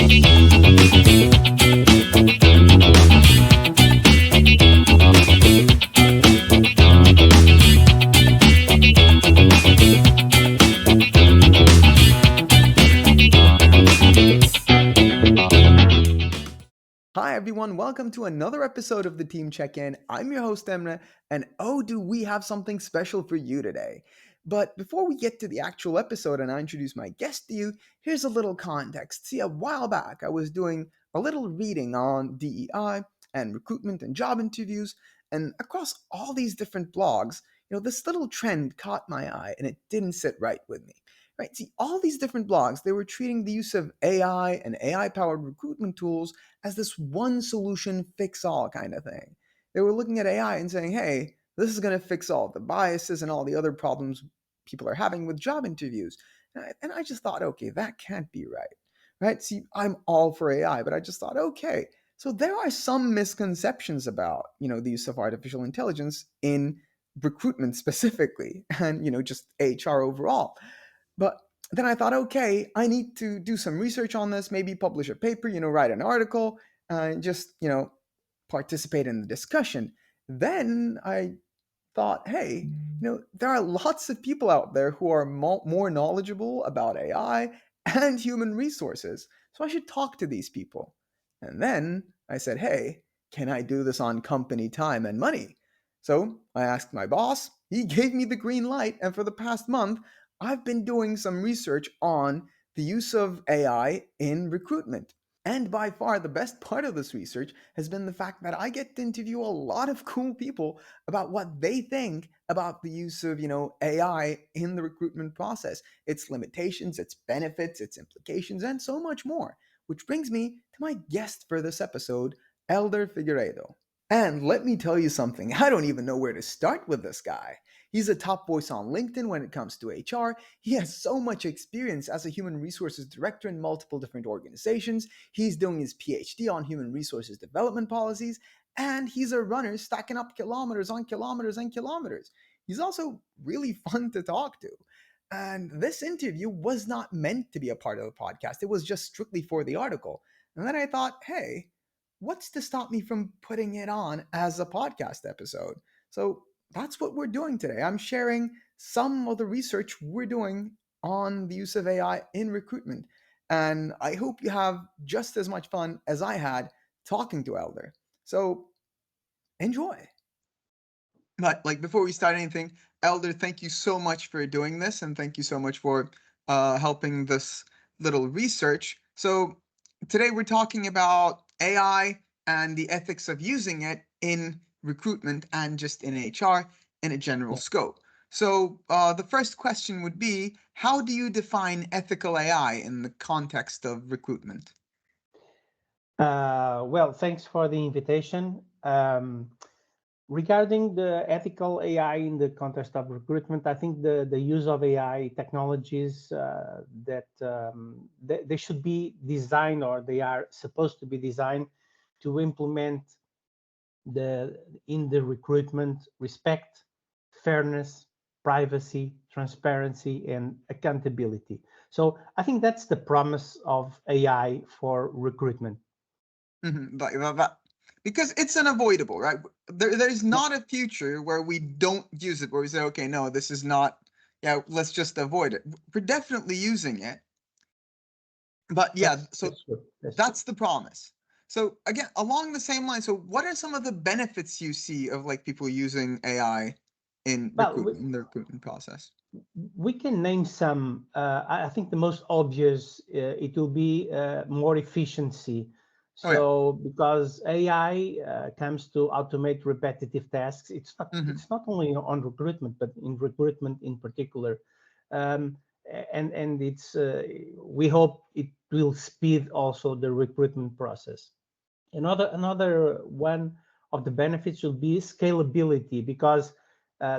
Hi everyone, welcome to another episode of the Team Check-In. I'm your host Emre, and oh do we have something special for you today. But before we get to the actual episode and I introduce my guest to you, here's a little context. See, a while back I was doing a little reading on DEI and recruitment and job interviews, and across all these different blogs, this little trend caught my eye and it didn't sit right with me. Right? See, all these different blogs, they were treating the use of AI and AI-powered recruitment tools as this one solution fix all kind of thing. They were looking at AI and saying, hey, this is going to fix all the biases and all the other problems people are having with job interviews. And I just thought, okay, that can't be right. Right? See, I'm all for AI, but I just thought, okay, so there are some misconceptions about, the use of artificial intelligence in recruitment specifically and, just HR overall. But then I thought, okay, I need to do some research on this, maybe publish a paper, write an article, and just, participate in the discussion. Then I thought, hey, there are lots of people out there who are more knowledgeable about AI and human resources. So I should talk to these people. And then I said, hey, can I do this on company time and money? So I asked my boss, he gave me the green light. And for the past month, I've been doing some research on the use of AI in recruitment. And by far, the best part of this research has been the fact that I get to interview a lot of cool people about what they think about the use of, AI in the recruitment process, its limitations, its benefits, its implications, and so much more. Which brings me to my guest for this episode, Elder Figueiredo. And let me tell you something, I don't even know where to start with this guy. He's a top voice on LinkedIn when it comes to HR. He has so much experience as a human resources director in multiple different organizations. He's doing his PhD on human resources development policies, and he's a runner stacking up kilometers on kilometers and kilometers. He's also really fun to talk to. And this interview was not meant to be a part of the podcast, it was just strictly for the article. And then I thought, hey, what's to stop me from putting it on as a podcast episode? So that's what we're doing today. I'm sharing some of the research we're doing on the use of AI in recruitment. And I hope you have just as much fun as I had talking to Elder. So enjoy. But like before we start anything, Elder, thank you so much for doing this, and thank you so much for helping this little research. So today we're talking about AI and the ethics of using it in recruitment and just in HR in a general scope. So the first question would be, how do you define ethical AI in the context of recruitment? Well, thanks for the invitation. Regarding the ethical AI in the context of recruitment, I think the use of AI technologies that they should be designed, or they are supposed to be designed to implement in the recruitment respect, fairness, privacy, transparency, and accountability. So I think that's the promise of AI for recruitment. Because it's unavoidable, right? There's not a future where we don't use it, where we say, okay, no, this is not, yeah, let's just avoid it. We're definitely using it. But yeah, so that's the promise. So again, along the same line, so what are some of the benefits you see of like people using AI in the recruitment process? We can name some. I think the most obvious, it will be more efficiency. So because AI comes to automate repetitive tasks, it's not only on recruitment, but in recruitment in particular. And it's we hope it will speed also the recruitment process. Another one of the benefits will be scalability, because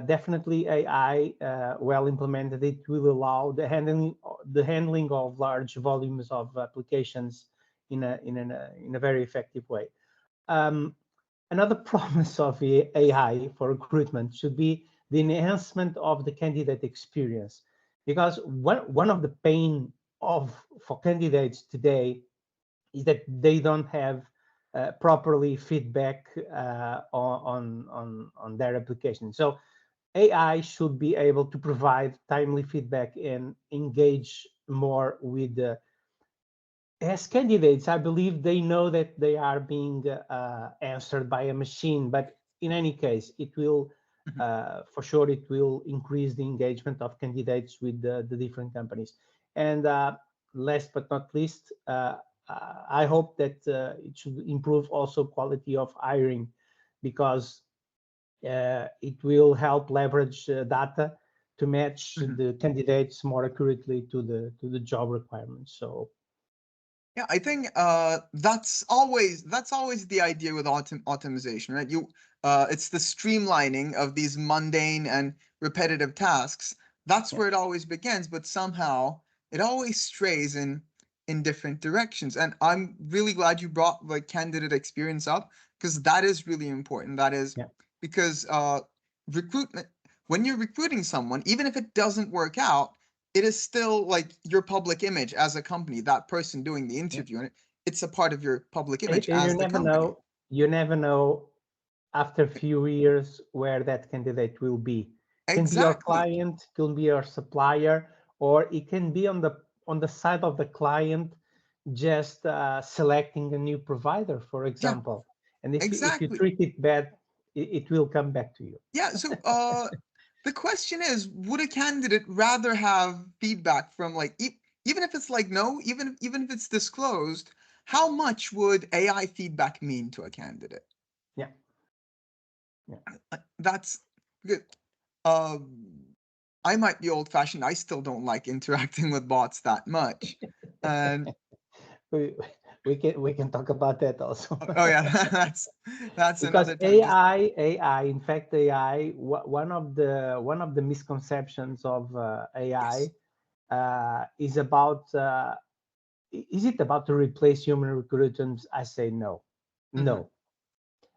definitely AI, well implemented, it will allow the handling of large volumes of applications in a very effective way. Another promise of AI for recruitment should be the enhancement of the candidate experience, because one of the pain of for candidates today is that they don't have properly feedback on their application. So AI should be able to provide timely feedback and engage more with the as candidates. I believe they know that they are being answered by a machine, but in any case, it will, Mhm. for sure, it will increase the engagement of candidates with the different companies. And last but not least, I hope that it should improve also quality of hiring, because it will help leverage data to match Mhm. the candidates more accurately to the job requirements. So Yeah, I think that's always the idea with automation, right? It's the streamlining of these mundane and repetitive tasks. That's yeah, where it always begins, but somehow it always strays in different directions. And I'm really glad you brought the candidate experience up, because that is really important. That is yeah. because recruitment, when you're recruiting someone, even if it doesn't work out, it is still like your public image as a company, that person doing the Yeah. interview, and it's a part of your public image And as the company. you never know after a few years where that candidate will be. Can be your Exactly. client, can be your supplier, or it can be on the side of the client, just selecting a new provider, for Yeah, example. And if you exactly. treat it bad, it will come back to you. Yeah, so the question is, would a candidate rather have feedback from like even if it's like no, even if it's disclosed, how much would AI feedback mean to a candidate? Yeah, yeah. That's good. Um, I might be old fashioned. I still don't like interacting with bots that much. And we, we can talk about that also. oh yeah, that's Because another time. Just AI, in fact, AI, one of the misconceptions of AI yes. is about is it about to replace human recruiters? I say no, Hmm. no.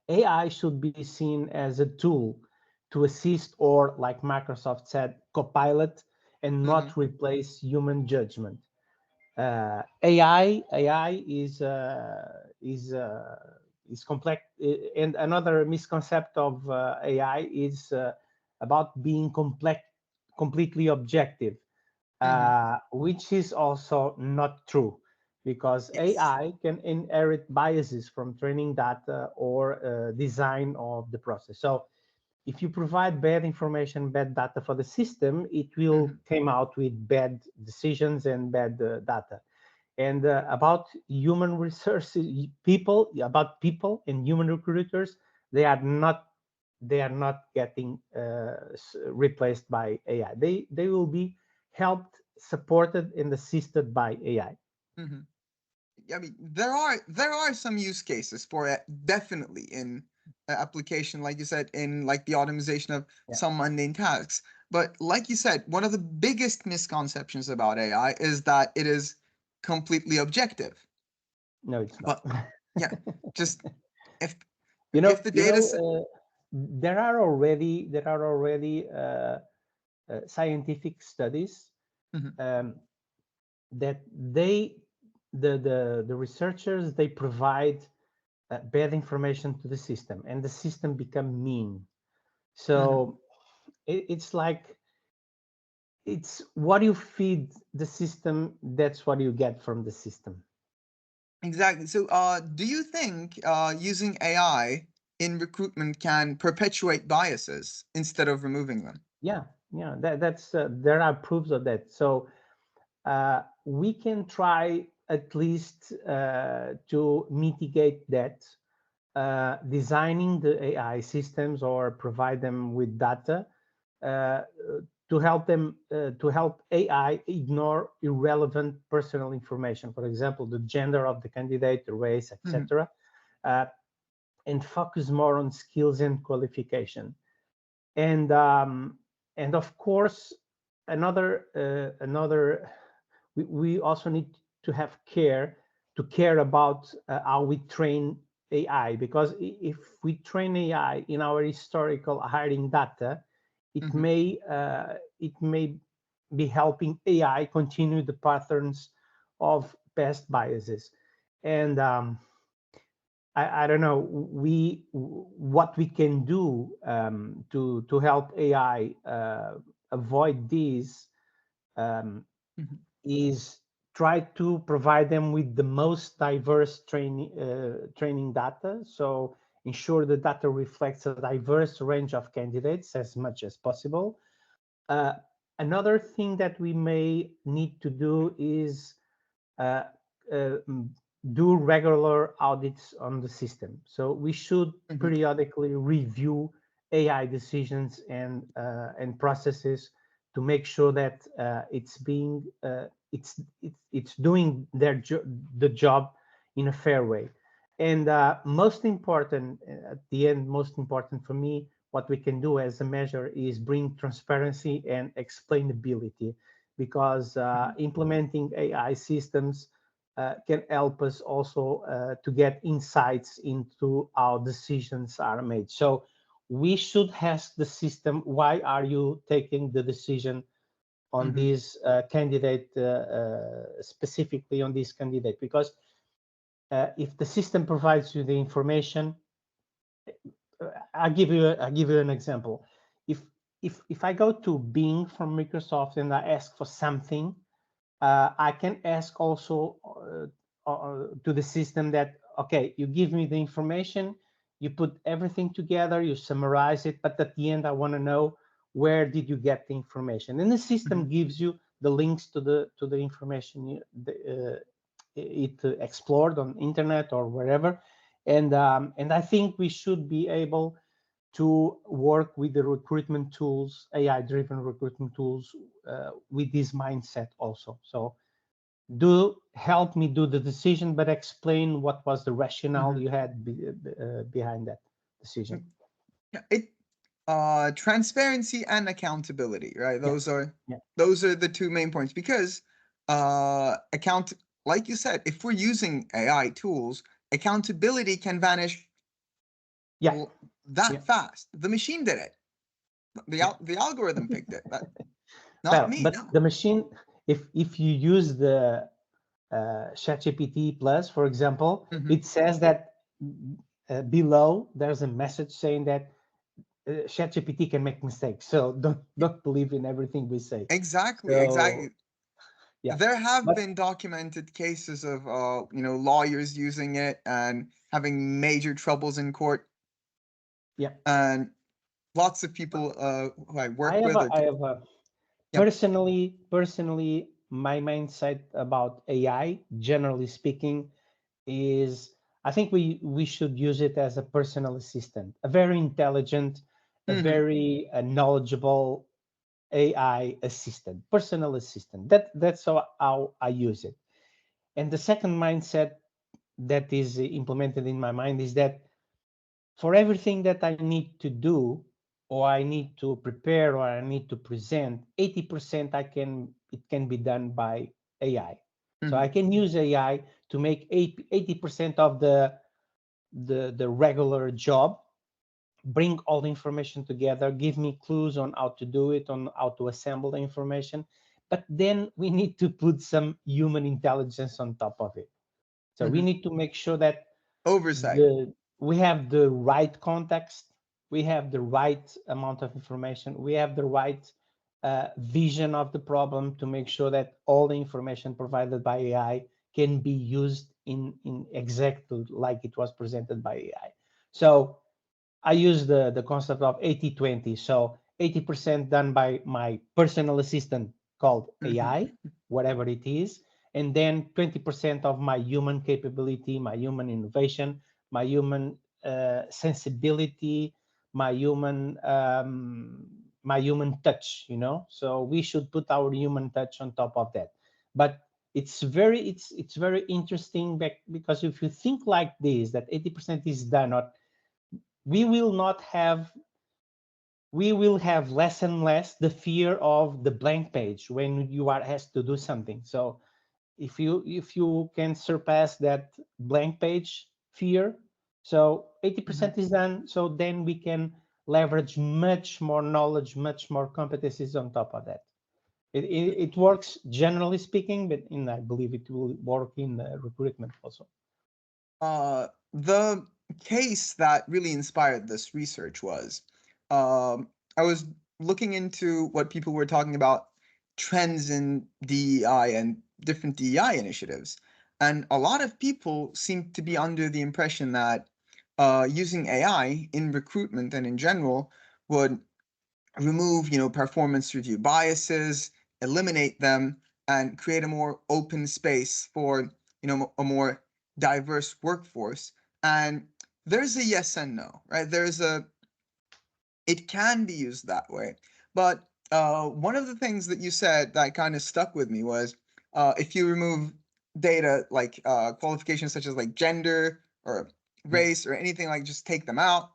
AI should be seen as a tool to assist, or like Microsoft said, copilot, and Hmm. not replace human judgment. AI is complex, and another misconcept of AI is about being complex, completely objective, Hmm. which is also not true, because Yes. AI can inherit biases from training data or design of the process. So if you provide bad information, bad data for the system, it will Hmm. come out with bad decisions and bad data. And about human resources, about people and human recruiters, they are not getting replaced by AI. They will be helped, supported, and assisted by AI. Hmm. I mean, there are some use cases for it, definitely in application, like you said, in like the automation of Yeah. some mundane tasks. But like you said, one of the biggest misconceptions about AI is that it is completely objective. No, it's not. But yeah, just if you the you data know set. there are already scientific studies Mhm. um, that the researchers, they provide bad information to the system, and the system become mean. Mhm. So it's like, it's what you feed the system, that's what you get from the system. Exactly. So, do you think using AI in recruitment can perpetuate biases instead of removing them? Yeah, yeah, that's there are proofs of that. So we can try at least to mitigate that, designing the AI systems or provide them with data uh, to help them to help AI ignore irrelevant personal information, for example, the gender of the candidate, the race, Mhm. etc., uh, and focus more on skills and qualification. And and of course, another we also need to have care to care about how we train AI, because if we train AI in our historical hiring data, Mhm. it may be helping AI continue the patterns of past biases. And I don't know what we can do to help AI avoid these um, Mhm. is try to provide them with the most diverse training data. So ensure the data reflects a diverse range of candidates as much as possible. Uh, Another thing that we may need to do is uh, uh, do regular audits on the system. So we should Mhm. periodically review AI decisions and processes to make sure that it's doing the job in a fair way. And most important at the end, most important for me, what we can do as a measure is bring transparency and explainability, because Mhm. implementing AI systems can help us also to get insights into how decisions are made. So we should ask the system, why are you taking the decision on Mhm. this candidate, specifically on this candidate? Because if the system provides you the information, I'll give you an example. If if I go to Bing from Microsoft and I ask for something, I can ask also to the system that, okay, you give me the information, you put everything together, you summarize it, but at the end, I want to know where did you get the information, and the system Mhm. gives you the links to the information it explored on internet or wherever, and I think we should be able to work with the recruitment tools, AI-driven recruitment tools, with this mindset also. So do help me do the decision, but explain what was the rationale Mhm. you had behind that decision. Yeah, transparency and accountability, right? Yeah, yeah, Those are the two main points, because account like you said, if we're using AI tools, accountability can vanish yeah, yeah, that fast. The machine did it. yeah. The algorithm picked it. Not Well, me, but no. the machine, if you use the ChatGPT Plus, for example, Mhm. it says that below there's a message saying that ChatGPT can make mistakes. So don't believe in everything we say. Exactly, So exactly. yeah, There have but been documented cases of lawyers using it and having major troubles in court, yeah, and lots of people who I I work have with a, are I have a yeah. personally, my mindset about AI, generally speaking, is I think we should use it as a personal assistant, a very intelligent, a Mhm. very knowledgeable AI assistant, personal assistant. That's how I use it. And the second mindset that is implemented in my mind is that for everything that I need to do, or I need to prepare, or I need to present, 80% it can be done by AI. So I Mhm. can use AI to make 80% of the regular job, bring all the information together, give me clues on how to do it, on how to assemble the information. But then we need to put some human intelligence on top of it. So we Mhm. need to make sure that Oversight. the we have the right context, we have the right amount of information, we have the right vision of the problem to make sure that all the information provided by AI can be used in exactly like it was presented by AI. So I use the concept of 80-20. So 80% done by my personal assistant called AI, Mhm. whatever it is. And then 20% of my human capability, my human innovation, my human sensibility, my human touch, So we should put our human touch on top of that. But it's very interesting because if you think like this, that 80% is done, or we will not have we will have less and less the fear of the blank page when you are asked to do something. So if you can surpass that blank page fear, so Mhm. 80% is done, so then we can leverage much more knowledge, much more competencies on top of that. It works generally speaking, but I believe it will work in recruitment also. The case that really inspired this research was I was looking into what people were talking about trends in DEI and different DEI initiatives. And a lot of people seem to be under the impression that using AI in recruitment and in general would remove, performance review biases, eliminate them, and create a more open space for, a more diverse workforce. And there's a yes and no, right? It can be used that way. But one of the things that you said that kind of stuck with me was if you remove data like qualifications such as like gender or Yeah, race or anything, like just take them out,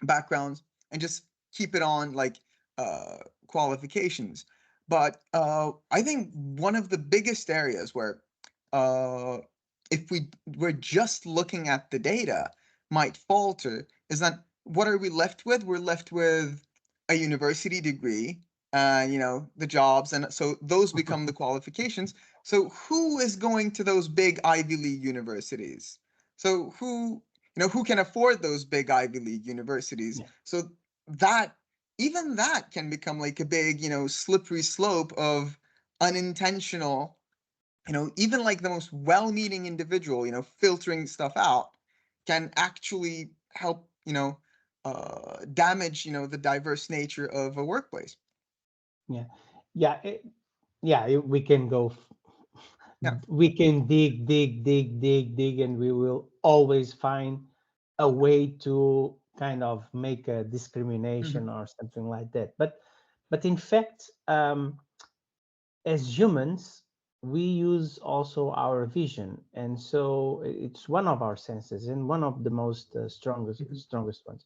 backgrounds, and just keep it on like uh, qualifications. But I think one of the biggest areas where uh, if we're just looking at the data might falter is that what are we left with? We're left with a university degree, the jobs, and so those become the qualifications. So who is going to those big Ivy League universities? So who can afford those big Ivy League universities? yeah, So that even that can become like a big, slippery slope of unintentional, even like the most well-meaning individual, filtering stuff out can actually help, damage, the diverse nature of a workplace. yeah, yeah, we can Yeah. we can dig, and we will always find a way to kind of make a discrimination Hmm. or something like that. But in fact, as humans, we use also our vision, and so it's one of our senses and one of the most Hmm. strongest ones.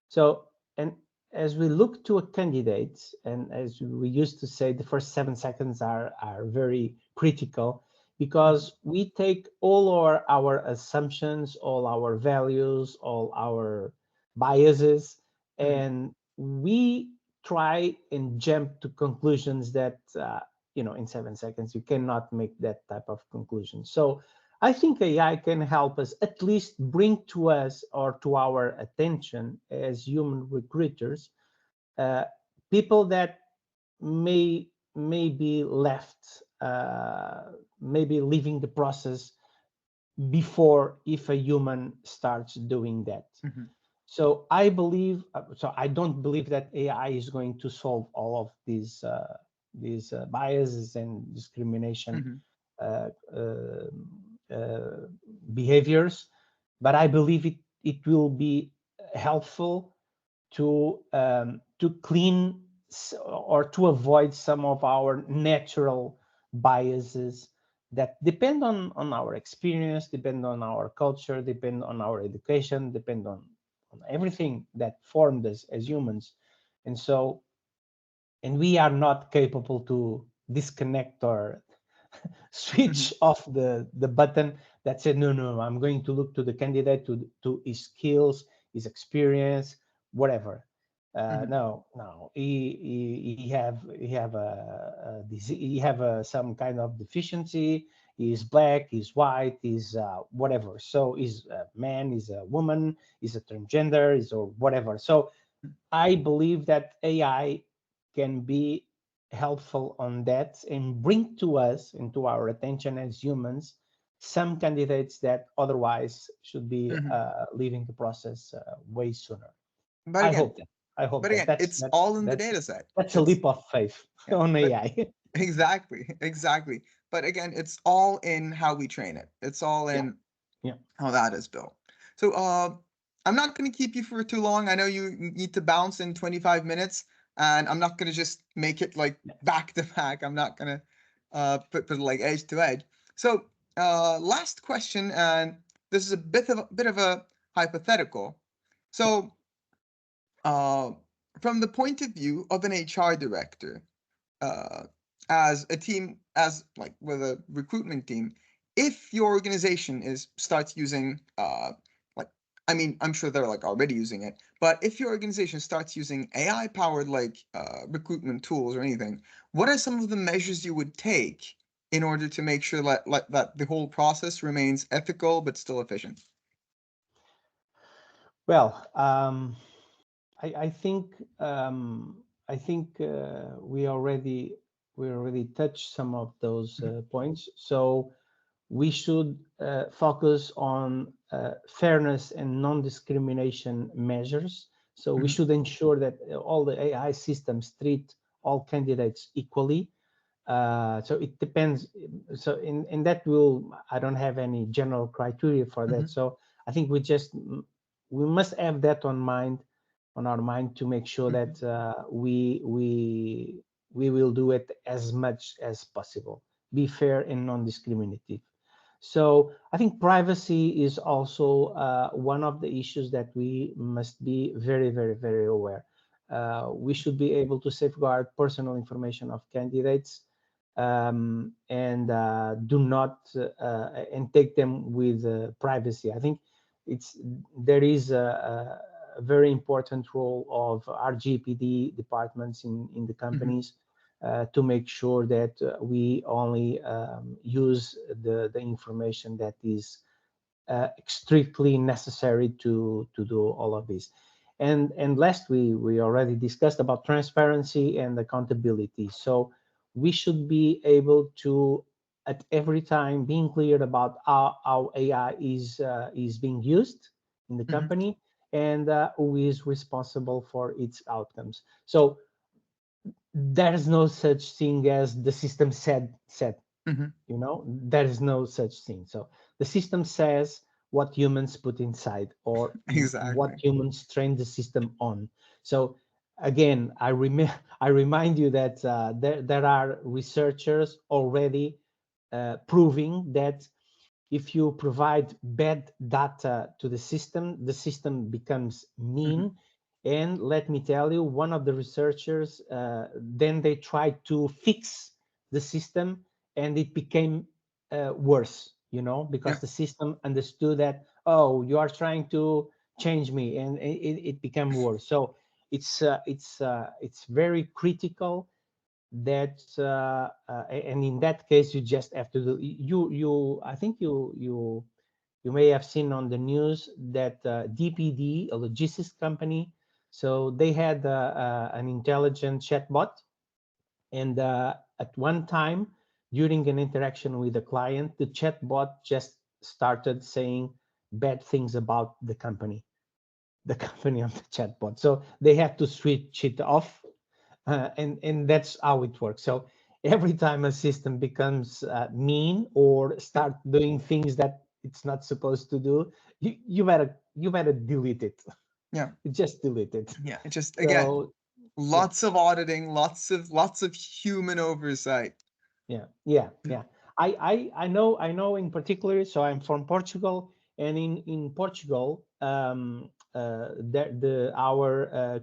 So, and as we look to a candidate, and as we used to say, the first 7 seconds are very critical Hmm. because we take all our assumptions, all our values, all our biases, Hmm. and we try and jump to conclusions that in 7 seconds you cannot make that type of conclusion. So I think AI can help us at least bring to us or to our attention as human recruiters uh, people that may be left, maybe leaving the process before if a human starts doing that. Hmm. So I believe, so I don't believe that AI is going to solve all of these biases and discrimination Hmm. uh, uh, uh, behaviors, but I believe it will be helpful to clean or to avoid some of our natural biases that depend on our experience, depend on our culture, depend on our education, depend on everything that formed us as humans. And so, and we are not capable to disconnect or Hmm. switch off the button that said no, I'm going to look to the candidate to his skills, his experience, whatever. Hmm. No, he have some kind of deficiency. He's black, he's white, he's whatever. So he's a man, he's a woman, he's a transgender, is or whatever. So I believe that AI can be helpful on that and bring to us into our attention as humans some candidates that otherwise should be Hmm. leaving the process way sooner. But I again, hope that. I hope but that. again, it's all in the data set. That's a It's leap of faith Yeah, on but AI. exactly, exactly. But again, it's all in how we train it. It's all Yeah, in yeah, how that is built. So, I'm not going to keep you for too long. I know you need to bounce in 25 minutes, and I'm not going to just make it like yeah, back to back. I'm not going to put like edge to edge. So, last question, and this is a bit of a hypothetical. yeah, So, uh, from the point of view of an HR director, uh, as a team, as like with a recruitment team, if your organization is starts using like I mean, I'm sure they're like already using it, but if your organization starts using AI powered like recruitment tools or anything, what are some of the measures you would take in order to make sure that the whole process remains ethical but still efficient? Well, I think we already touched some of those Mhm, points. So we should focus on fairness and non-discrimination measures. So we mhm, should ensure that all the AI systems treat all candidates equally. So it depends. So in that will I don't have any general criteria for that. mhm, So I think we must have that on our mind to make sure mhm, that we will do it as much as possible. Be fair and non-discriminative. So I think privacy is also one of the issues that we must be very, very, very aware. We should be able to safeguard personal information of candidates and do not and take them with privacy. I think it's there is a very important role of RGPD departments in the mhm, companies to make sure that we only use the information that is strictly necessary to do all of this. And last, we already discussed about transparency and accountability. So we should be able to at every time being clear about how AI is being used in the mhm, company and who is responsible for its outcomes. So there's no such thing as the system said. mhm. There is no such thing. So the system says what humans put inside or what Exactly. humans train the system on. So again, I remind you that there are researchers already proving that if you provide bad data to the system becomes Mhm, mean. And let me tell you, one of the researchers, then they tried to fix the system and it became worse, yeah, because the system understood that, oh, you are trying to change me, and it became worse. So it's very critical that and in that case you just have to do you I think you may have seen on the news that DPD, a logistics company, so they had an intelligent chatbot, and at one time during an interaction with a client, the chatbot just started saying bad things about the company of the chatbot, so they had to switch it off. And that's how it works. So every time a system becomes mean or yeah, start doing things that it's not supposed to do, you better delete it. yeah, Just delete it. yeah. It just again, So yeah, lots of auditing, lots of human oversight. yeah. I know in particular. So I'm from Portugal, and in Portugal, our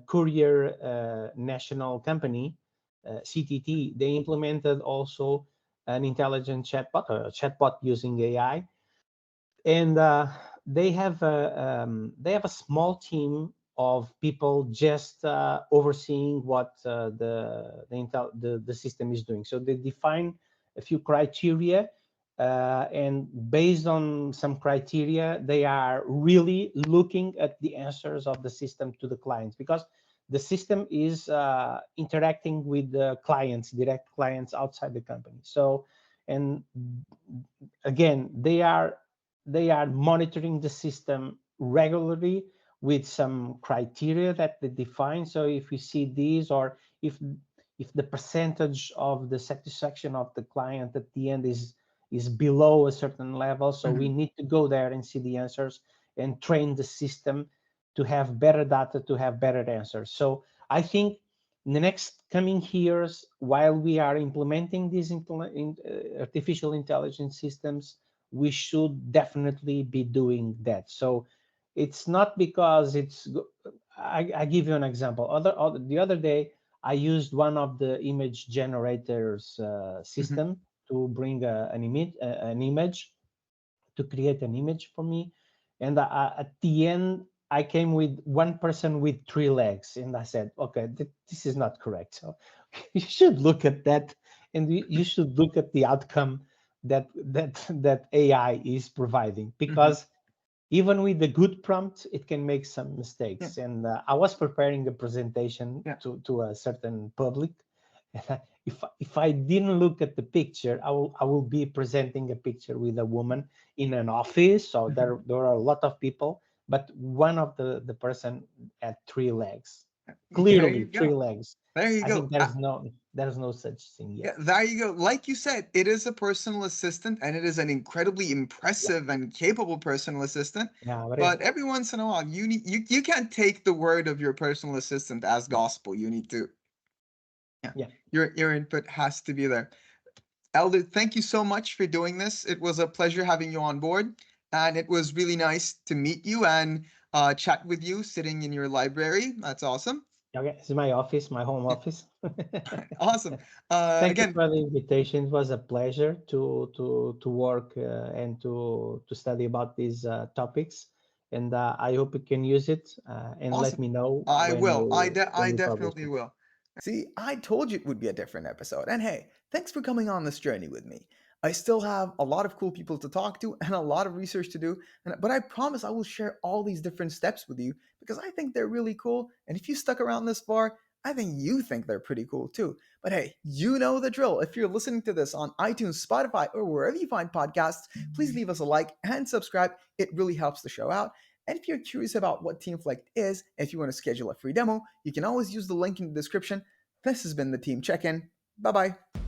courier national company, CTT, they implemented also an intelligent chatbot using AI, and they have a small team of people just overseeing what the system is doing. So they define a few criteria, and based on some criteria, they are really looking at the answers of the system to the clients, because the system is interacting with the clients, direct clients outside the company. So, and again, they are monitoring the system regularly with some criteria that they define. So if you see these, or if the percentage of the satisfaction of the client at the end is below a certain level, so we Mhm, need to go there and see the answers and train the system to have better data, to have better answers. So I think in the next coming years, while we are implementing these artificial intelligence systems, we should definitely be doing that. So it's not because I give you an example. The other day, I used one of the image generators mhm, system to bring an image, to create an image for me. And at the end, I came with one person with three legs, and I said, "Okay, this is not correct. So you should look at that and you should look at the outcome that AI is providing, Hmm. because even with the good prompt, it can make some Yeah, mistakes. And I was preparing a presentation yeah. to a certain public. And if I didn't look at the picture, I will be presenting a picture with a woman in an office. So Hmm. there are a lot of people, but one of the person had three legs, There you clearly three go. legs. There you I go. think there's no such thing Yeah, yet. there you go. Like you said, it is a personal assistant and it is an incredibly Yeah, impressive and capable personal assistant. yeah, But every once in a while, you can't take the word of your personal assistant as gospel. You need to, yeah, yeah. your input has to be there. Elder, thank you so much for doing this. It was a pleasure having you on board, and it was really nice to meet you and chat with you sitting in your library. That's awesome. Okay, this is my office, my home Yeah, office. awesome. Thank you Again, for the invitation. It was a pleasure to work and to study about these topics, and I hope you can use it and let awesome. me know I when will. you when I you publish definitely it. will. See, I told you it would be a different episode. And hey, thanks for coming on this journey with me. I still have a lot of cool people to talk to and a lot of research to do, but I promise I will share all these different steps with you because I think they're really cool. And if you stuck around this far, I think you think they're pretty cool too. But hey, you know the drill. If you're listening to this on iTunes, Spotify, or wherever you find podcasts, please leave us a like and subscribe. It really helps the show out. And if you're curious about what Teamflect is, if you want to schedule a free demo, you can always use the link in the description. This has been the Team Check In. Bye bye.